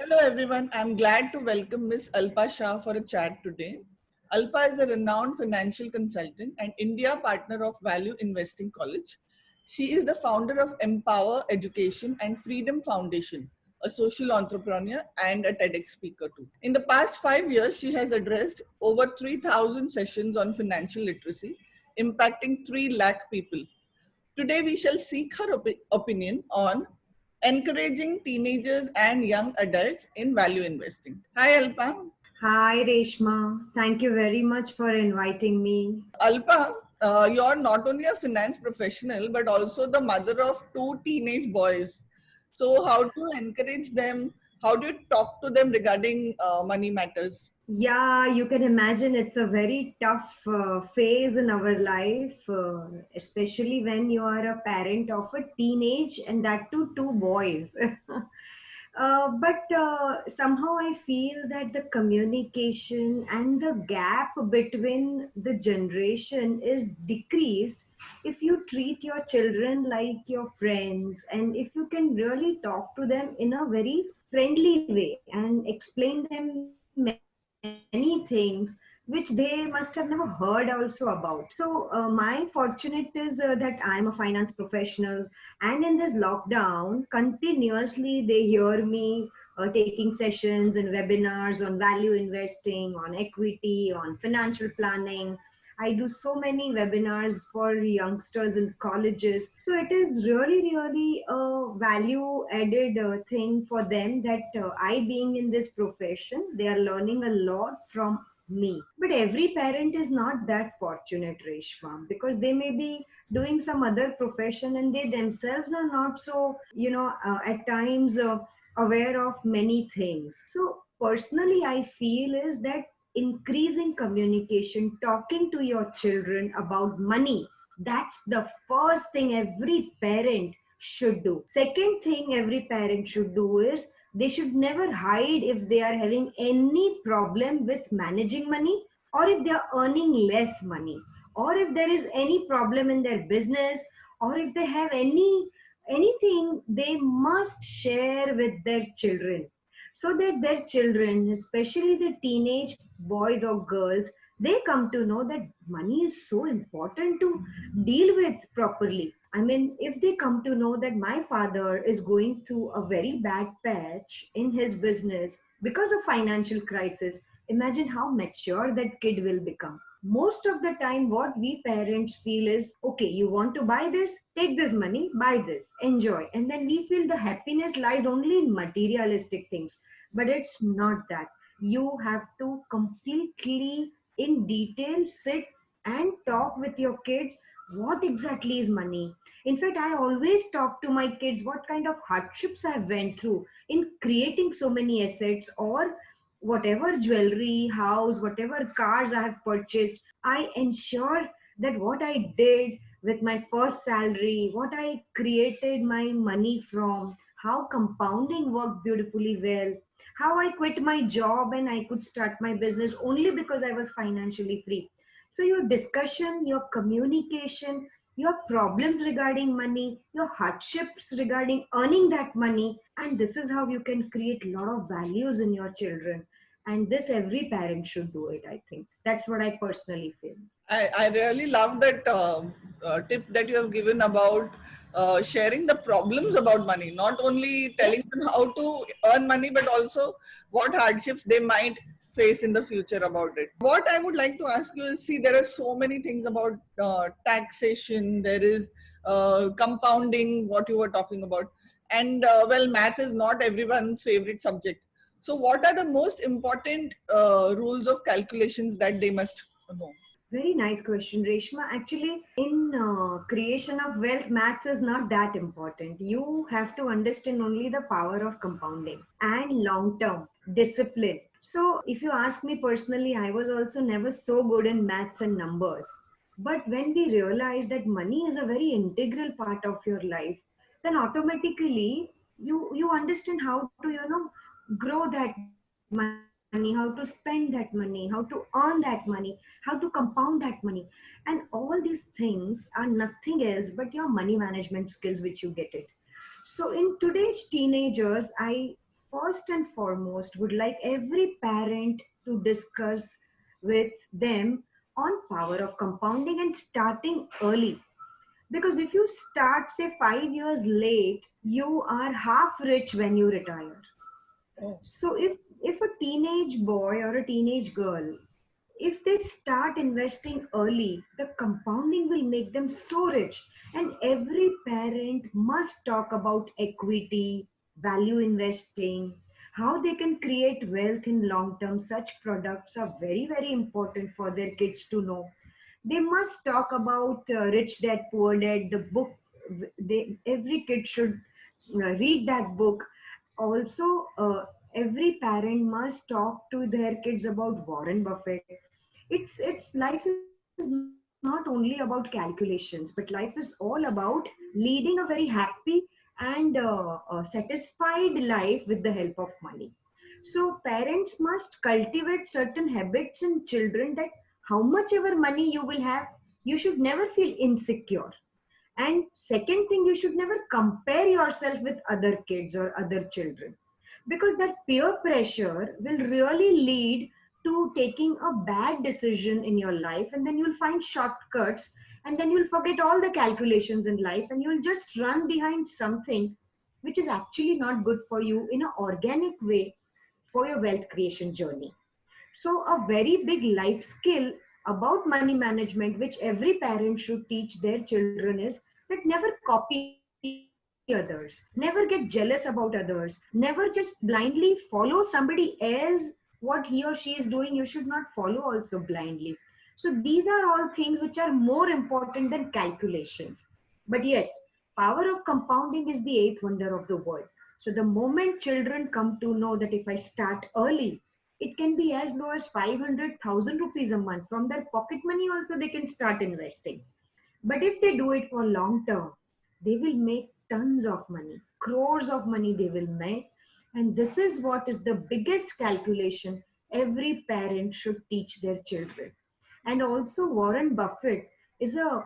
Hello everyone, I'm glad to welcome Ms. Alpa Shah for a chat today. Alpa is a renowned financial consultant and India partner of Value Investing College. She is the founder of Empower Education and Freedom Foundation, a social entrepreneur and a TEDx speaker too. In the past 5 years, she has addressed over 3,000 sessions on financial literacy, impacting 3 lakh people. Today, we shall seek her opinion on encouraging teenagers and young adults in value investing. Hi, Alpa. Hi, Reshma. Thank you very much for inviting me. Alpa, you're not only a finance professional, but also the mother of 2 teenage boys. So, how to encourage them? How do you talk to them regarding money matters? Yeah, you can imagine it's a very tough phase in our life, especially when you are a parent of a teenage and that too, two boys. But somehow I feel that the communication and the gap between the generation is decreased if you treat your children like your friends and if you can really talk to them in a very friendly way and explain them many things which they must have never heard also about. So my fortunate is that I'm a finance professional, and in this lockdown continuously they hear me taking sessions and webinars on value investing, on equity, on financial planning. I do so many webinars for youngsters in colleges. So it is really a value added thing for them that I, being in this profession, they are learning a lot from me. But every parent is not that fortunate, Reshma, because they may be doing some other profession and they themselves are not so, at times aware of many things. So personally, I feel is that increasing communication, talking to your children about money, that's the first thing every parent should do. Second thing every parent should do is they should never hide if they are having any problem with managing money, or if they are earning less money, or if there is any problem in their business, or if they have anything, they must share with their children, so that their children, especially the teenage boys or girls, they come to know that money is so important to deal with properly. I mean, if they come to know that my father is going through a very bad patch in his business because of financial crisis, imagine how mature that kid will become. Most of the time what we parents feel is, okay, you want to buy this, take this money, buy this, enjoy, and then we feel the happiness lies only in materialistic things. But it's not that. You have to completely in detail sit and talk with your kids what exactly is money. In fact, I always talk to my kids what kind of hardships I went through in creating so many assets, or whatever jewelry, house, whatever cars I have purchased. I ensure that what I did with my first salary, what I created my money from, how compounding worked beautifully well, how I quit my job and I could start my business only because I was financially free. So your discussion, your communication, your problems regarding money, your hardships regarding earning that money, and this is how you can create a lot of values in your children. And this every parent should do it, I think. That's what I personally feel. I really love that tip that you have given about sharing the problems about money, not only Yes. telling them how to earn money, but also what hardships they might face in the future about it. What I would like to ask you is, see, there are so many things about taxation, there is compounding, what you were talking about. And well, math is not everyone's favorite subject. So, what are the most important rules of calculations that they must know? Very nice question, Reshma. Actually, in creation of wealth, maths is not that important. You have to understand only the power of compounding and long term discipline. So, if you ask me personally, I was also never so good in maths and numbers. But when we realize that money is a very integral part of your life, then automatically you understand how to grow that money, how to spend that money, how to earn that money, how to compound that money. And all these things are nothing else but your money management skills which you get it. So in today's teenagers, I first and foremost would like every parent to discuss with them on power of compounding and starting early. Because if you start, say, 5 years late, you are half rich when you retire. Oh, So if a teenage boy or a teenage girl, if they start investing early, the compounding will make them so rich. And every parent must talk about equity, value investing, how they can create wealth in long term. Such products are very, very important for their kids to know. They must talk about Rich Dad Poor Dad, the book. Every kid should read that book. Also, every parent must talk to their kids about Warren Buffett. It's life is not only about calculations, but life is all about leading a very happy and satisfied life with the help of money. So parents must cultivate certain habits in children, that how much ever money you will have, you should never feel insecure. And second thing, you should never compare yourself with other kids or other children, because that peer pressure will really lead to taking a bad decision in your life, and then you'll find shortcuts, and then you'll forget all the calculations in life, and you'll just run behind something which is actually not good for you in an organic way for your wealth creation journey. So, a very big life skill about money management, which every parent should teach their children, is that never copy others, never get jealous about others, never just blindly follow somebody else. What he or she is doing, you should not follow also blindly. So, these are all things which are more important than calculations. But yes, power of compounding is the eighth wonder of the world. So, the moment children come to know that if I start early, it can be as low as 500,000 rupees a month. From their pocket money also they can start investing. But if they do it for long term, they will make tons of money, crores of money they will make. And this is what is the biggest calculation every parent should teach their children. And also Warren Buffett is a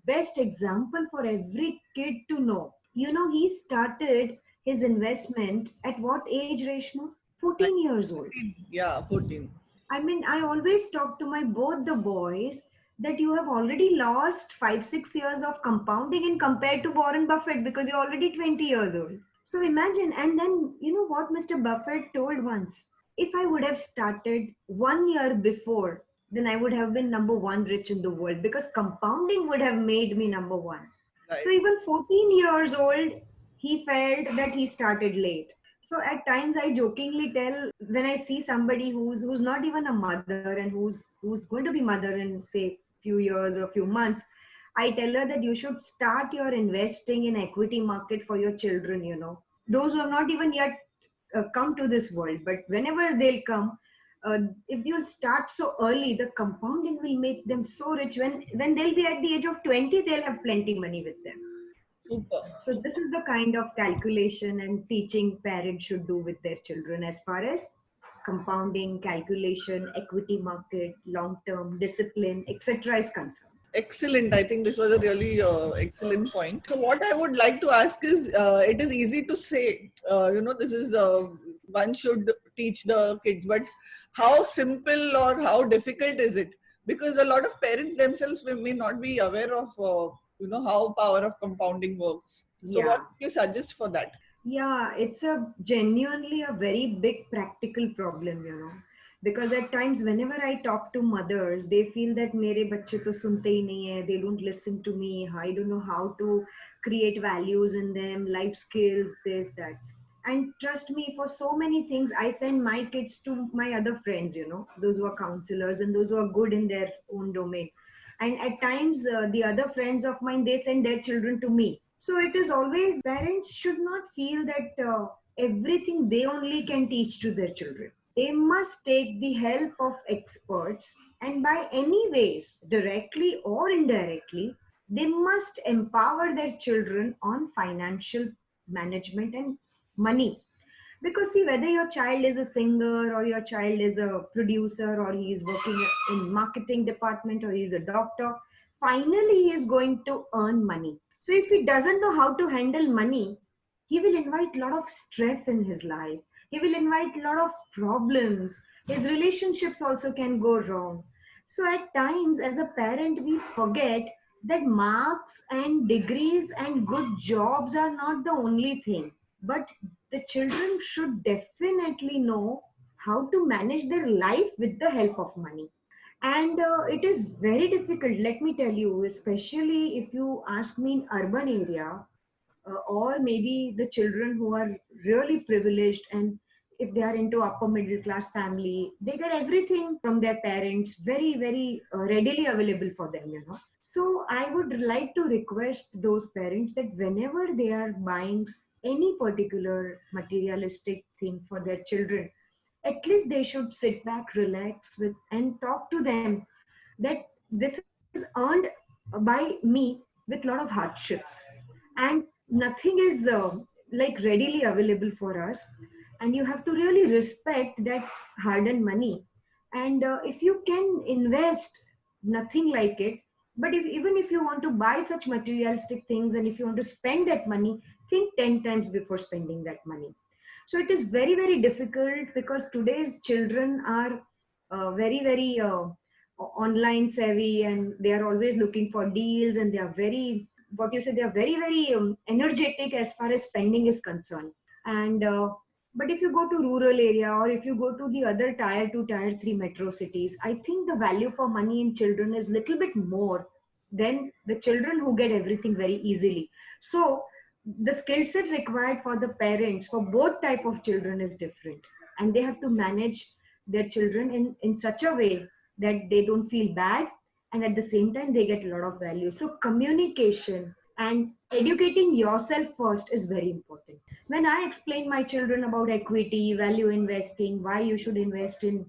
best example for every kid to know. You know, he started his investment at what age, Reshma? I, 14 years old. yeah, 14. I mean, I always talk to my both the boys that you have already lost 5-6 years of compounding in compared to Warren Buffett, because you're already 20 years old. So imagine, and then you know what Mr. Buffett told once? If I would have started 1 year before, then I would have been number one rich in the world, because compounding would have made me number one. Right. So even 14 years old, he felt that he started late. So at times I jokingly tell, when I see somebody who's not even a mother and who's going to be mother in say few years or few months, I tell her that you should start your investing in equity market for your children, you know. Those who have not even yet come to this world, but whenever they'll come, if you'll start so early, the compounding will make them so rich. When they'll be at the age of 20, they'll have plenty money with them. Super. So this is the kind of calculation and teaching parents should do with their children as far as compounding, calculation, equity market, long-term discipline, etc. is concerned. Excellent. I think this was a really excellent point. So, what I would like to ask is, it is easy to say, this is one should teach the kids, but how simple or how difficult is it? Because a lot of parents themselves may not be aware of, how power of compounding works. So, what Yeah. do you suggest for that? Yeah, it's a genuinely a very big practical problem, you know. Because at times, whenever I talk to mothers, they feel that मेरे बच्चे तो सुनते ही नहीं है, they don't listen to me, I don't know how to create values in them, life skills, this, that. And trust me, for so many things, I send my kids to my other friends, you know, those who are counselors and those who are good in their own domain. And at times, the other friends of mine, they send their children to me. So it is always, parents should not feel that everything they only can teach to their children. They must take the help of experts, and by any ways, directly or indirectly, they must empower their children on financial management and money. Because see, whether your child is a singer or your child is a producer or he is working in marketing department or he is a doctor, finally he is going to earn money. So if he doesn't know how to handle money, he will invite a lot of stress in his life. He will invite a lot of problems. His relationships also can go wrong. So at times, as a parent, we forget that marks and degrees and good jobs are not the only thing. But the children should definitely know how to manage their life with the help of money. And it is very difficult, let me tell you, especially if you ask me in urban area, or maybe the children who are really privileged, and if they are into upper middle class family, they get everything from their parents very very readily available for them, you know. So I would like to request those parents that whenever they are buying any particular materialistic thing for their children, at least they should sit back, relax with, and talk to them that this is earned by me with a lot of hardships, and nothing is like readily available for us, and you have to really respect that hard-earned money. And if you can invest, nothing like it. But if, even if you want to buy such materialistic things and if you want to spend that money, think 10 times before spending that money. So it is very very difficult because today's children are very online savvy, and they are always looking for deals, and they are very, what you say, they are very very energetic as far as spending is concerned. And but if you go to rural area, or if you go to the other tier 2 tier 3 metro cities, I think the value for money in children is little bit more than the children who get everything very easily. So the skill set required for the parents for both type of children is different, and they have to manage their children in such a way that they don't feel bad, and at the same time they get a lot of value. So communication and educating yourself first is very important. When I explain my children about equity, value investing, why you should invest in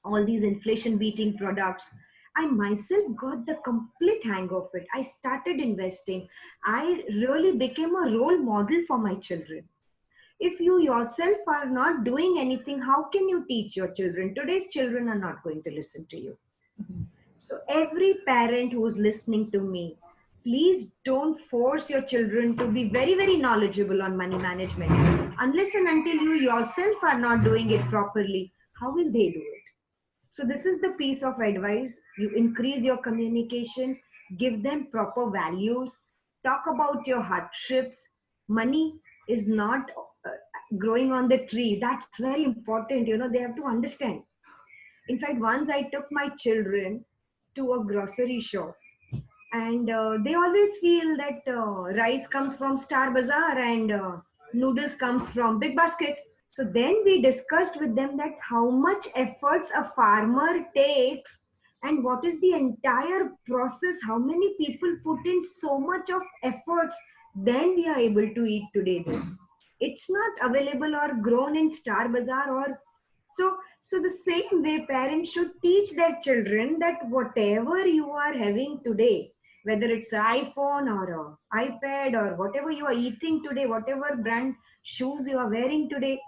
all these inflation beating products, I myself got the complete hang of it. I started investing. I really became a role model for my children. If you yourself are not doing anything, how can you teach your children? Today's children are not going to listen to you. So every parent who is listening to me, please don't force your children to be very very knowledgeable on money management. Unless and until you yourself are not doing it properly, how will they do it? So this is the piece of advice. You increase your communication, give them proper values, talk about your hardships. Money is not growing on the tree. That's very important. You know, they have to understand. In fact, once I took my children to a grocery shop, and they always feel that rice comes from Star Bazaar, and noodles comes from Big Basket. So then we discussed with them that how much efforts a farmer takes, and what is the entire process, how many people put in so much of efforts, then we are able to eat today this. It's not available or grown in Star Bazaar or so. So the same way parents should teach their children that whatever you are having today, whether it's an iPhone or an iPad or whatever you are eating today, whatever brand shoes you are wearing today,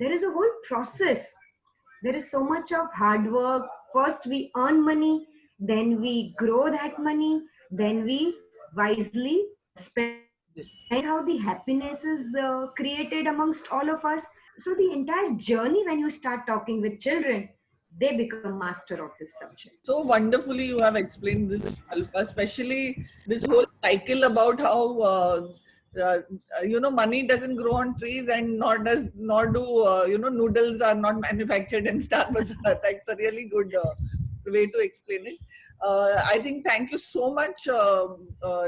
there is a whole process. There is so much of hard work. First we earn money, then we grow that money, then we wisely spend. How the happiness is created amongst all of us. So the entire journey, when you start talking with children, they become master of this subject. So wonderfully you have explained this, Alpa, especially this whole cycle about how money doesn't grow on trees, and nor do noodles are not manufactured in Star Bazaar. That's a really good way to explain it. I think thank you so much.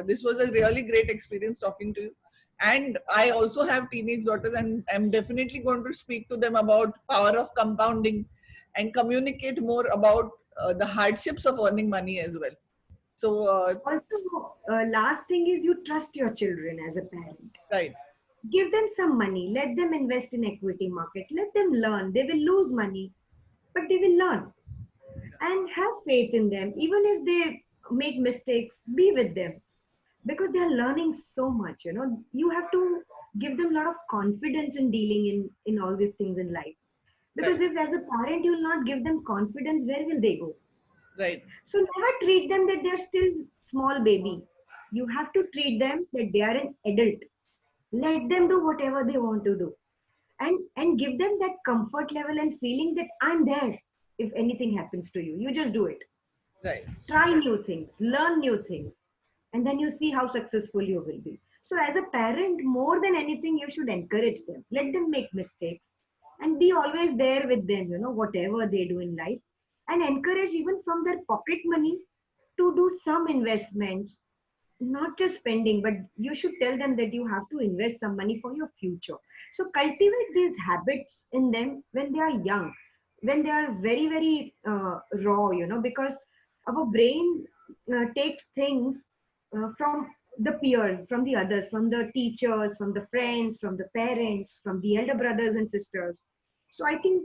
This was a really great experience talking to you. And I also have teenage daughters, and I'm definitely going to speak to them about power of compounding and communicate more about the hardships of earning money as well. So, Also, last thing is you trust your children as a parent. right. Give them some money. Let them invest in equity market. Let them learn. They will lose money, but they will learn. And have faith in them. Even if they make mistakes, be with them, because they are learning so much. You know, you have to give them a lot of confidence in dealing in all these things in life. Because Right. if as a parent you will not give them confidence, where will they go? Right. So never treat them that they're still small baby. You have to treat them that they are an adult. Let them do whatever they want to do, and give them that comfort level and feeling that I'm there. If anything happens to you, you just do it. Right. Try new things, learn new things, and then you see how successful you will be. So as a parent, more than anything, you should encourage them, let them make mistakes, and be always there with them, whatever they do in life, and encourage even from their pocket money to do some investments, not just spending, but you should tell them that you have to invest some money for your future. So cultivate these habits in them when they are young, when they are very, very raw, because our brain takes things from the peers, from the others, from the teachers, from the friends, from the parents, from the elder brothers and sisters. So I think,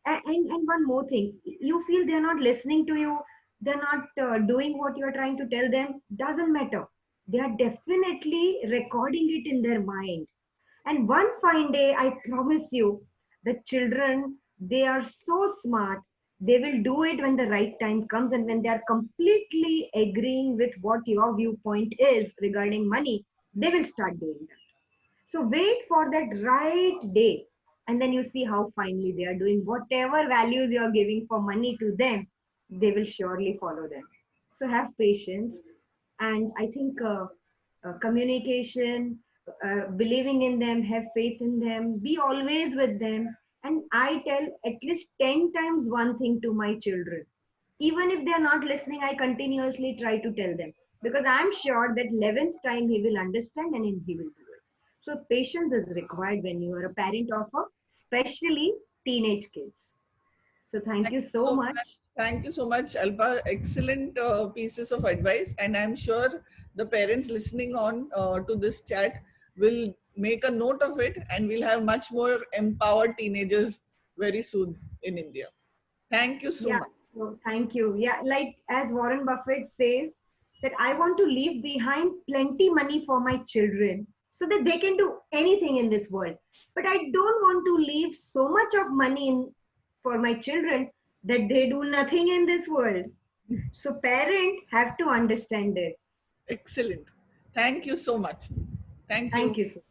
and one more thing, you feel they're not listening to you, they're not doing what you're trying to tell them, doesn't matter. They are definitely recording it in their mind. And one fine day, I promise you, the children, they are so smart. They will do it when the right time comes, and when they are completely agreeing with what your viewpoint is regarding money, they will start doing that. So wait for that right day, and then you see how finally they are doing whatever values you are giving for money to them, they will surely follow them. So have patience, and I think communication, believing in them, have faith in them, be always with them. And I tell at least 10 times one thing to my children. Even if they are not listening, I continuously try to tell them, because I'm sure that 11th time he will understand and he will do it. So patience is required when you are a parent of a especially teenage kids. So thank Thank you you so so much. much. Thank you so much, Alpa. Excellent pieces of advice. And I'm sure the parents listening on to this chat will make a note of it, and we'll have much more empowered teenagers very soon in India. Thank you so Yeah, much. so thank you. Yeah, like as Warren Buffett says, that I want to leave behind plenty money for my children so that they can do anything in this world. But I don't want to leave so much of money for my children that they do nothing in this world. So parents have to understand this. Excellent. Thank you so much. Thank Thank you. you, sir.